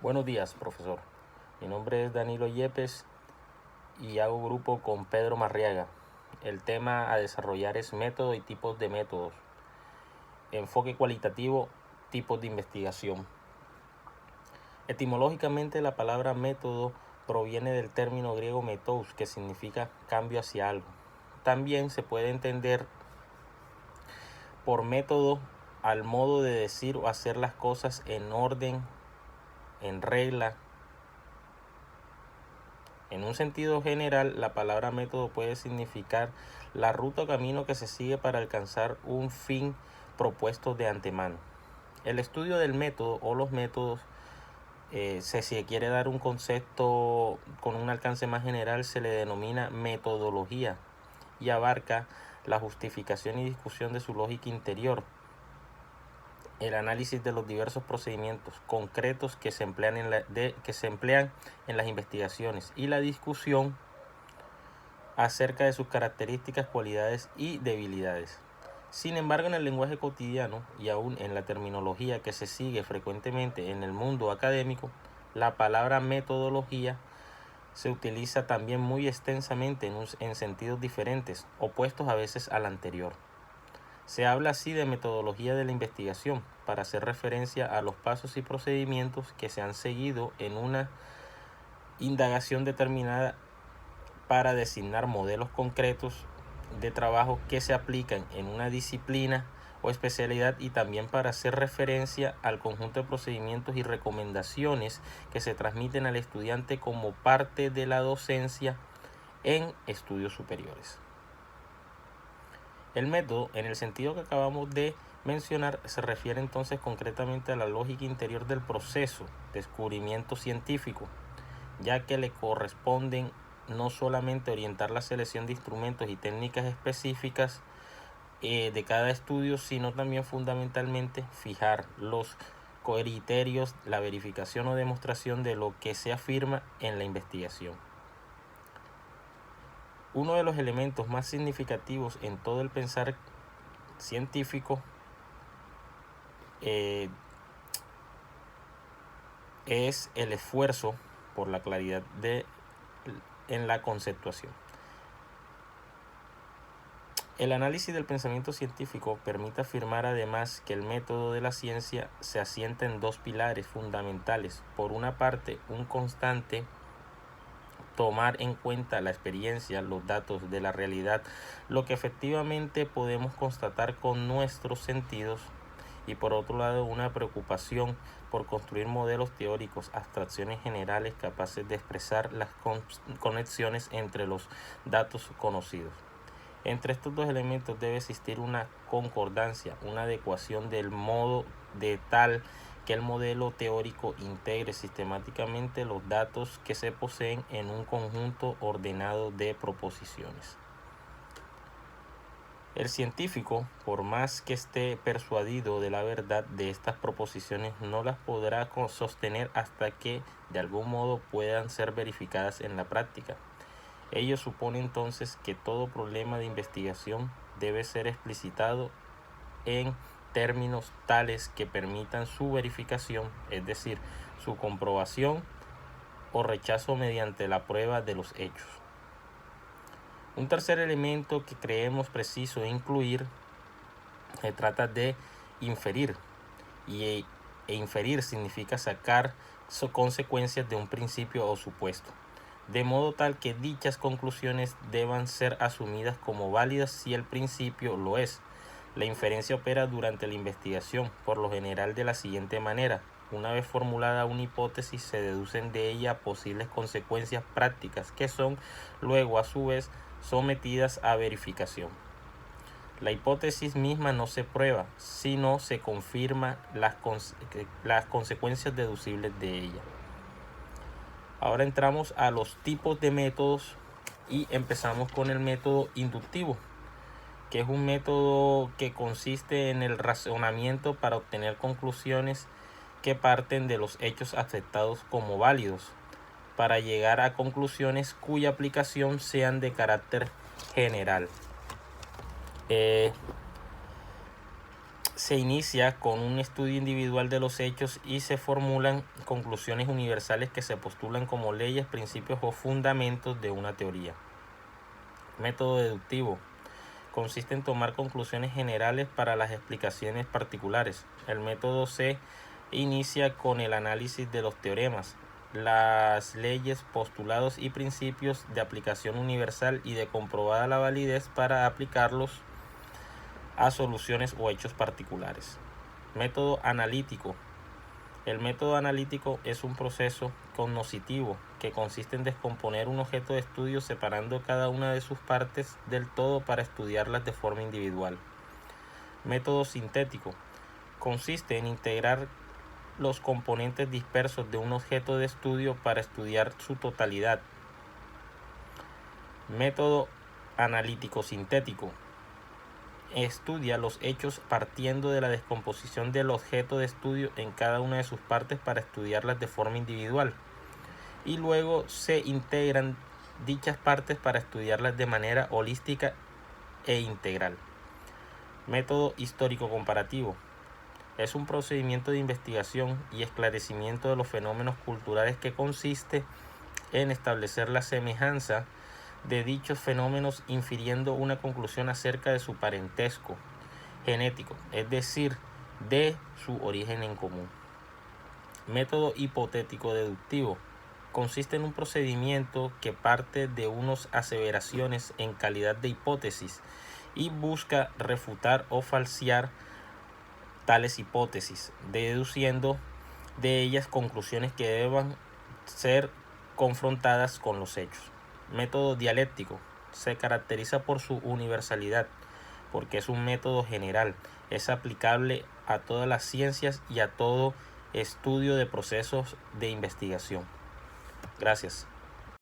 Buenos días, profesor. Mi nombre es Danilo Yepes y hago grupo con Pedro Marriaga. El tema a desarrollar es método y tipos de métodos. Enfoque cualitativo, tipos de investigación. Etimológicamente, la palabra método proviene del término griego metous, que significa cambio hacia algo. También se puede entender por método al modo de decir o hacer las cosas en orden, en regla. En un sentido general, la palabra método puede significar la ruta o camino que se sigue para alcanzar un fin propuesto de antemano. El estudio del método o los métodos, si se quiere dar un concepto con un alcance más general, se le denomina metodología y abarca la justificación y discusión de su lógica interior, el análisis de los diversos procedimientos concretos que se emplean en las investigaciones y la discusión acerca de sus características, cualidades y debilidades. Sin embargo, en el lenguaje cotidiano y aún en la terminología que se sigue frecuentemente en el mundo académico, la palabra metodología se utiliza también muy extensamente en sentidos diferentes, opuestos a veces al anterior. Se habla así de metodología de la investigación para hacer referencia a los pasos y procedimientos que se han seguido en una indagación determinada para designar modelos concretos de trabajo que se aplican en una disciplina o especialidad, y también para hacer referencia al conjunto de procedimientos y recomendaciones que se transmiten al estudiante como parte de la docencia en estudios superiores. El método, en el sentido que acabamos de mencionar, se refiere entonces concretamente a la lógica interior del proceso de descubrimiento científico, ya que le corresponden no solamente orientar la selección de instrumentos y técnicas específicas de cada estudio, sino también fundamentalmente fijar los criterios, la verificación o demostración de lo que se afirma en la investigación. Uno de los elementos más significativos en todo el pensar científico es el esfuerzo por la claridad en la conceptuación. El análisis del pensamiento científico permite afirmar además que el método de la ciencia se asienta en dos pilares fundamentales. Por una parte, un constante tomar en cuenta la experiencia, los datos de la realidad, lo que efectivamente podemos constatar con nuestros sentidos, y por otro lado una preocupación por construir modelos teóricos, abstracciones generales capaces de expresar las conexiones entre los datos conocidos. Entre estos dos elementos debe existir una concordancia, una adecuación del modo de tal que el modelo teórico integre sistemáticamente los datos que se poseen en un conjunto ordenado de proposiciones. El científico, por más que esté persuadido de la verdad de estas proposiciones, no las podrá sostener hasta que de algún modo puedan ser verificadas en la práctica. Ello supone entonces que todo problema de investigación debe ser explicitado en términos tales que permitan su verificación, es decir, su comprobación o rechazo mediante la prueba de los hechos. Un tercer elemento que creemos preciso incluir se trata de inferir, e inferir significa sacar consecuencias de un principio o supuesto, de modo tal que dichas conclusiones deban ser asumidas como válidas si el principio lo es. La inferencia opera durante la investigación, por lo general de la siguiente manera: una vez formulada una hipótesis, se deducen de ella posibles consecuencias prácticas que son luego a su vez sometidas a verificación. La hipótesis misma no se prueba, sino se confirma las consecuencias deducibles de ella. Ahora entramos a los tipos de métodos y empezamos con el método inductivo, que es un método que consiste en el razonamiento para obtener conclusiones que parten de los hechos aceptados como válidos, para llegar a conclusiones cuya aplicación sean de carácter general. se inicia con un estudio individual de los hechos y se formulan conclusiones universales que se postulan como leyes, principios o fundamentos de una teoría. Método deductivo. Consiste en tomar conclusiones generales para las explicaciones particulares. El método se inicia con el análisis de los teoremas, las leyes, postulados y principios de aplicación universal y de comprobada la validez para aplicarlos a soluciones o hechos particulares. Método analítico. El método analítico es un proceso cognoscitivo que consiste en descomponer un objeto de estudio separando cada una de sus partes del todo para estudiarlas de forma individual. Método sintético. Consiste en integrar los componentes dispersos de un objeto de estudio para estudiar su totalidad. Método analítico sintético. Estudia los hechos partiendo de la descomposición del objeto de estudio en cada una de sus partes para estudiarlas de forma individual. Y luego se integran dichas partes para estudiarlas de manera holística e integral. Método histórico comparativo. Es un procedimiento de investigación y esclarecimiento de los fenómenos culturales que consiste en establecer la semejanza de dichos fenómenos infiriendo una conclusión acerca de su parentesco genético, es decir, de su origen en común. Método hipotético deductivo. Consiste en un procedimiento que parte de unas aseveraciones en calidad de hipótesis y busca refutar o falsear tales hipótesis, deduciendo de ellas conclusiones que deban ser confrontadas con los hechos. Método dialéctico. Se caracteriza por su universalidad, porque es un método general, es aplicable a todas las ciencias y a todo estudio de procesos de investigación. Gracias.